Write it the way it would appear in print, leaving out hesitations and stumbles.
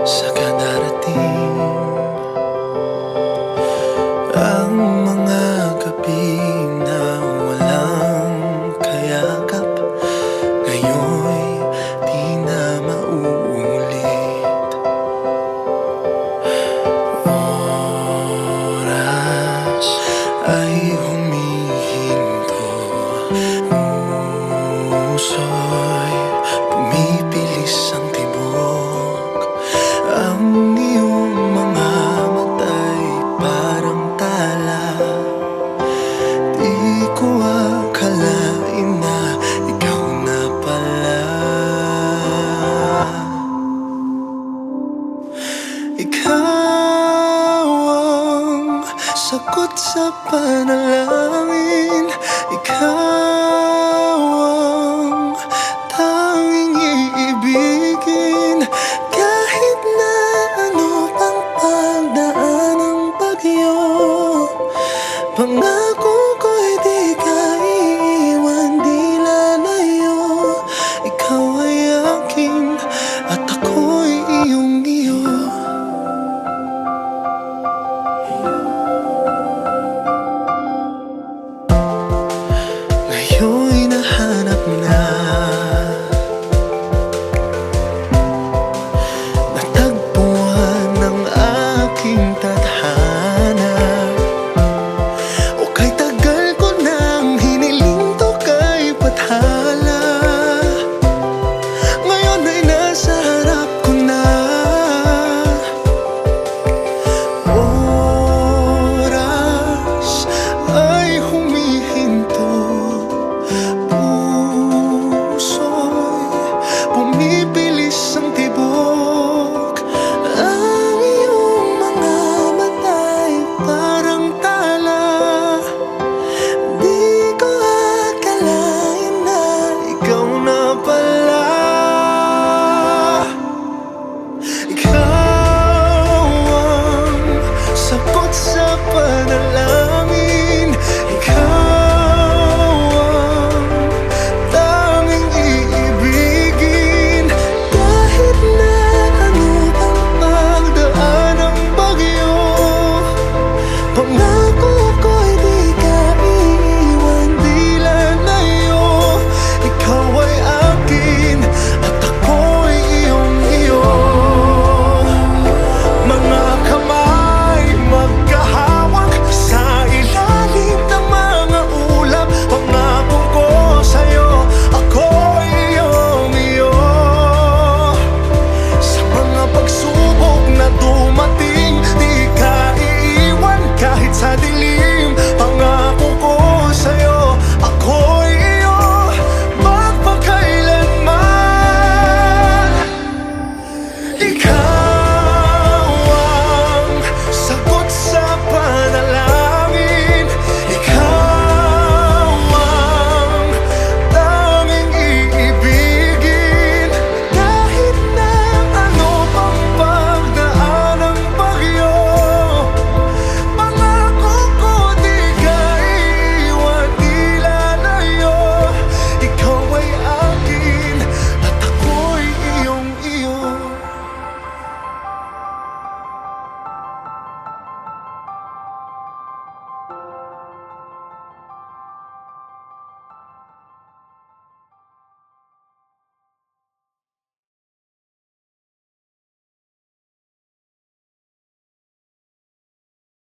sa kadarating. Ang mga gabi na walang kayakap, ngayon'y di na mauulit. Oras ay humihinto, puso'y pumipilis ang tibok. Ang iyong mga mata'y parang tala. Di ko akalain na ikaw na pala. Ikaw ang sagot sa panalangin. Ikaw ang tanging iibigin. Kahit na ano pang pagdaan ng bagyo, pangako ko'y di ka iiwan, di lalayo. Ikaw ay akin at ako'y iyong iyo. Ngayon'y nahanap na, natagpuan ng aking tadhana. O kay tagal ko nang hiniling to kay bathala, ngayon ay nasa harap ko na. Oras ay humihinto, puso'y pumipilis ang tibok. Ang iyong mga mata'y parang tala. Di ko akalain na ikaw na pala. Ikaw ang sagot sa panalangin. Ikaw ang tanging iibigin. Kahit na ano pang pagdaan ng bagyo, pangako ko'y di ka iiwan, di lalayo. Ikaw ay akin at ako'y iyong iyo. Mga kamay magkahawak sa ilalim ng mga ulap. Pangako ko sa'yo, ako'y iyong iyo. Sa mga pagsubok na dumating, di ka iiwan kahit sa dilim. Pangako ko sa'yo, ako'y iyo magpakailanman. Ikaw